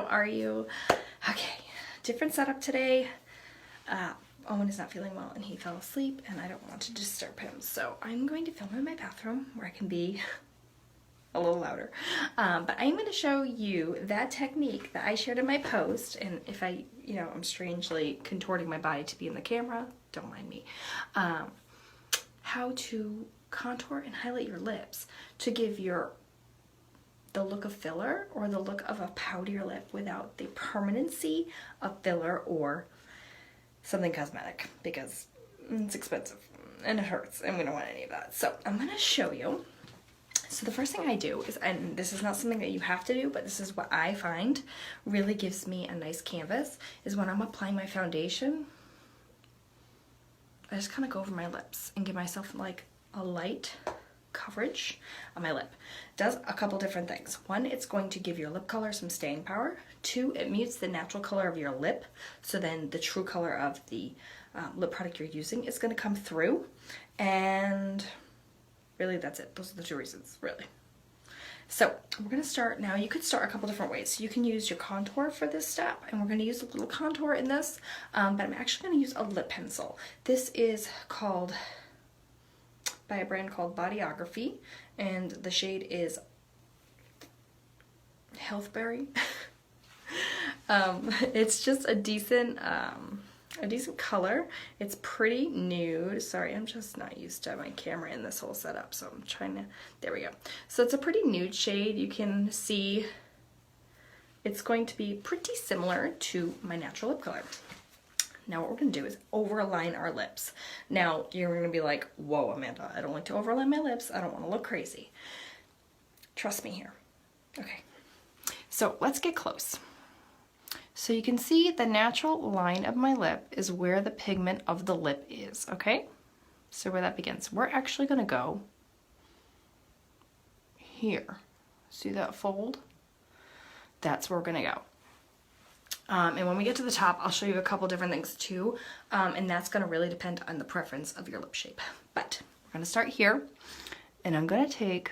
how are you? Okay, different setup today. Owen is not feeling well and he fell asleep and I don't want to disturb him. So I'm going to film in my bathroom where I can be a little louder. But I'm going to show you that technique that I shared in my post. And if I'm strangely contorting my body to be in the camera, don't mind me. How to contour and highlight your lips to give the look of filler or the look of a poutier lip without the permanency of filler or something cosmetic, because it's expensive and it hurts and we don't want any of that. So I'm going to show you. So the first thing I do is, and this is not something that you have to do, but this is what I find really gives me a nice canvas, is when I'm applying my foundation, I just kind of go over my lips and give myself like a light coverage on my lip. It does a couple different things. One, it's going to give your lip color some staying power. Two, it mutes the natural color of your lip, so then the true color of the lip product you're using is going to come through. And really, that's it. Those are the two reasons, really. So we're going to start now. You could start a couple different ways. You can use your contour for this step, and we're going to use a little contour in this, but I'm actually going to use a lip pencil. This is called by a brand called Bodyography, and the shade is Healthberry. It's just a decent color. It's pretty nude. Sorry, I'm just not used to my camera in this whole setup, so I'm trying to, there we go. So it's a pretty nude shade. You can see it's going to be pretty similar to my natural lip color. Now what we're going to do is overline our lips. Now you're going to be like, whoa, Amanda, I don't like to overline my lips. I don't want to look crazy. Trust me here. Okay, so let's get close. So you can see the natural line of my lip is where the pigment of the lip is, okay? So where that begins. We're actually going to go here. See that fold? That's where we're going to go. And when we get to the top, I'll show you a couple different things too, and that's going to really depend on the preference of your lip shape. But we're going to start here, and I'm going to take,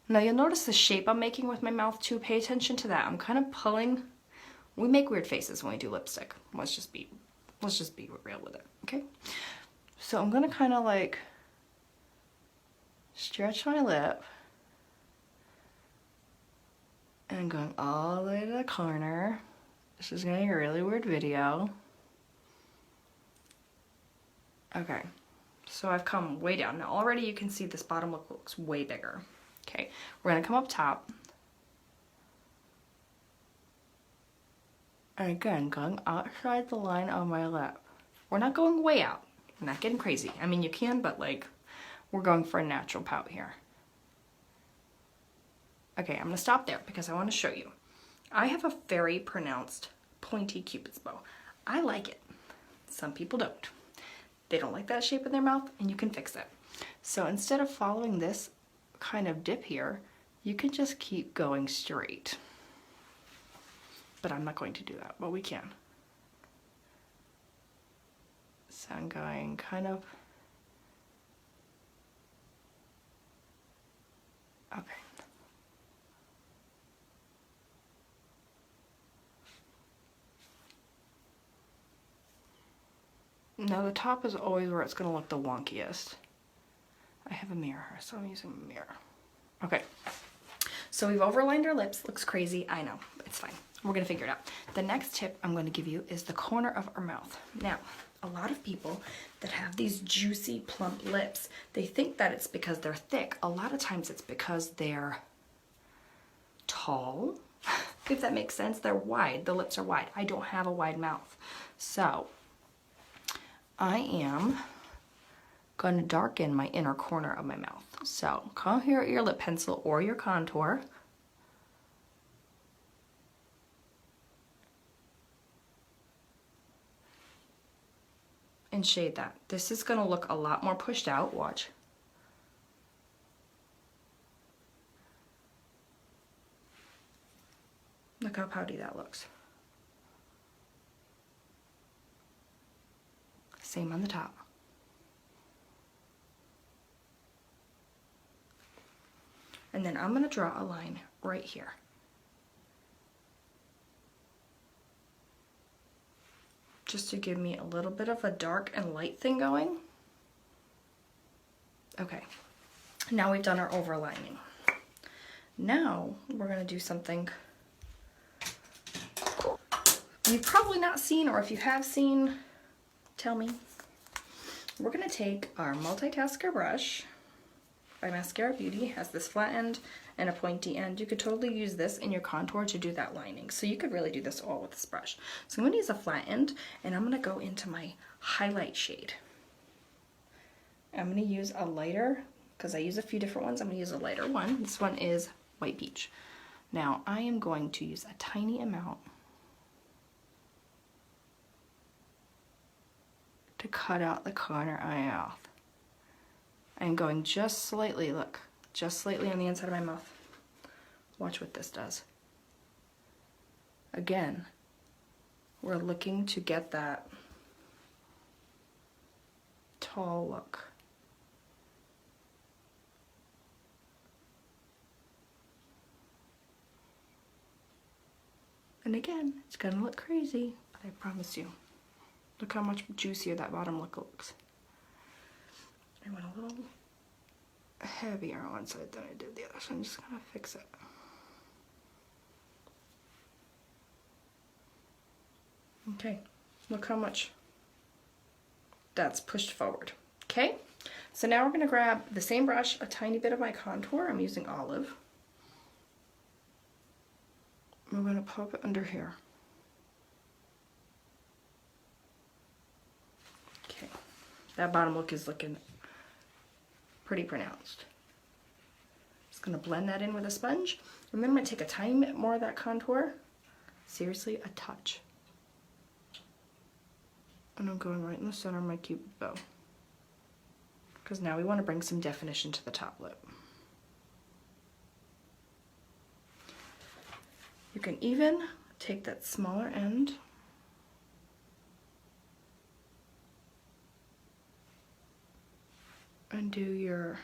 now you'll notice the shape I'm making with my mouth too. Pay attention to that. I'm kind of pulling, we make weird faces when we do lipstick. Let's just be real with it, okay? So I'm going to kind of like stretch my lip, and going all the way to the corner. This is gonna be a really weird video. Okay, so I've come way down. Now already you can see this bottom lip looks way bigger. Okay, we're gonna come up top. And again, going outside the line of my lip. We're not going way out. We're not getting crazy. I mean, you can, but like, we're going for a natural pout here. Okay, I'm going to stop there because I want to show you. I have a very pronounced pointy Cupid's bow. I like it. Some people don't. They don't like that shape in their mouth, and you can fix it. So instead of following this kind of dip here, you can just keep going straight. But I'm not going to do that, but we can. So I'm going kind of, okay. Now the top is always where it's going to look the wonkiest. I have a mirror, so I'm using a mirror. Okay, so we've overlined our lips. Looks crazy, I know, but it's fine. We're going to figure it out. The next tip I'm going to give you is the corner of our mouth. Now, a lot of people that have these juicy, plump lips, they think that it's because they're thick. A lot of times it's because they're tall, if that makes sense. They're wide. The lips are wide. I don't have a wide mouth. So I am going to darken my inner corner of my mouth. So come here at your lip pencil or your contour. And shade that. This is going to look a lot more pushed out. Watch. Look how pouty that looks. Same on the top. And then I'm going to draw a line right here. just to give me a little bit of a dark and light thing going. Okay, now we've done our overlining. Now we're gonna do something you've probably not seen, or if you have seen, tell me. We're gonna take our multitasker brush by Mascara Beauty. It has this flat end and a pointy end. You could totally use this in your contour to do that lining. So you could really do this all with this brush. So I'm gonna use a flat end and I'm gonna go into my highlight shade. I'm gonna use a lighter, because I use a few different ones. I'm gonna use a lighter one. This one is White Peach. Now I am going to use a tiny amount to cut out the corner of my mouth. I'm going just slightly, look, just slightly on the inside of my mouth. Watch what this does. Again, we're looking to get that tall look. And again, it's gonna look crazy, but I promise you. Look how much juicier that bottom look looks. I went a little heavier on one side than I did the other, so I'm just gonna fix it. Okay, look how much that's pushed forward. Okay, so now we're gonna grab the same brush, a tiny bit of my contour. I'm using Olive. We're gonna pop it under here. Okay, that bottom look is looking pretty pronounced. Just gonna blend that in with a sponge, and then I'm gonna take a tiny bit more of that contour, seriously, a touch. And I'm going right in the center of my cupid bow, because now we want to bring some definition to the top lip. You can even take that smaller end and do your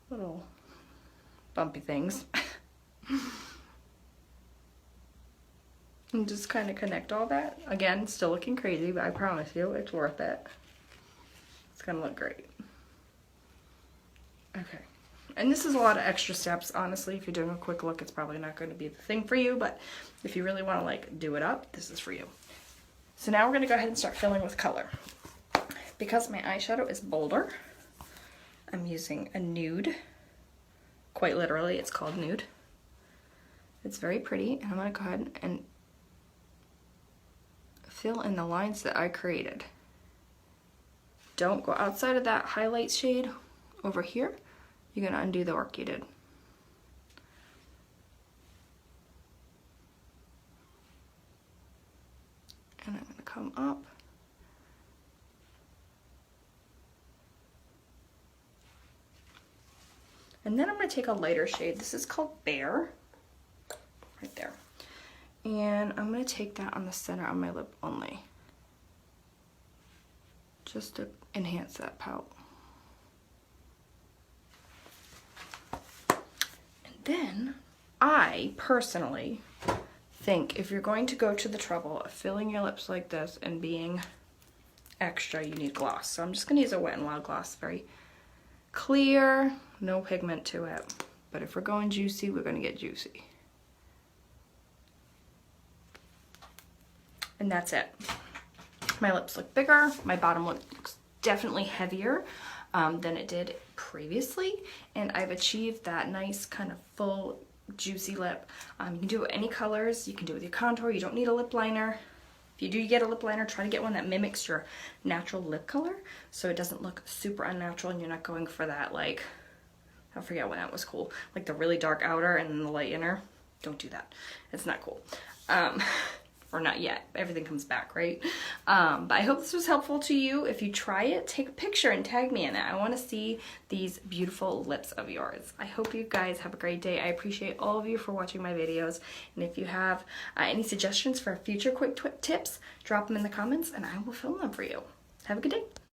little bumpy things. And just kind of connect all that. Again, still looking crazy, but I promise you it's worth it. It's gonna look great. Okay. And this is a lot of extra steps, honestly. If you're doing a quick look, it's probably not going to be the thing for you, but if you really want to like do it up, this is for you. So now we're going to go ahead and start filling with color. Because my eyeshadow is bolder, I'm using a nude. Quite literally, it's called nude. It's very pretty, and I'm going to go ahead and fill in the lines that I created. Don't go outside of that highlight shade over here. You're going to undo the work you did. And I'm going to come up. And then I'm going to take a lighter shade. This is called Bear. Right there. And I'm going to take that on the center of my lip only. Just to enhance that pout. Then, I personally think if you're going to go to the trouble of filling your lips like this and being extra, you need gloss. So I'm just going to use a Wet n Wild gloss. Very clear, no pigment to it. But if we're going juicy, we're going to get juicy. And that's it. My lips look bigger. My bottom looks definitely heavier than it did previously, and I've achieved that nice kind of full juicy lip. You can do it with any colors. You can do it with your contour. You don't need a lip liner. If you do get a lip liner, try to get one that mimics your natural lip color so it doesn't look super unnatural and you're not going for that, like, I forget when that was cool, like the really dark outer and then the light inner. Don't do that. It's not cool. Or not yet. Everything comes back, right? But I hope this was helpful to you. If you try it, take a picture and tag me in it. I want to see these beautiful lips of yours. I hope you guys have a great day. I appreciate all of you for watching my videos. And if you have any suggestions for future quick tips, drop them in the comments and I will film them for you. Have a good day.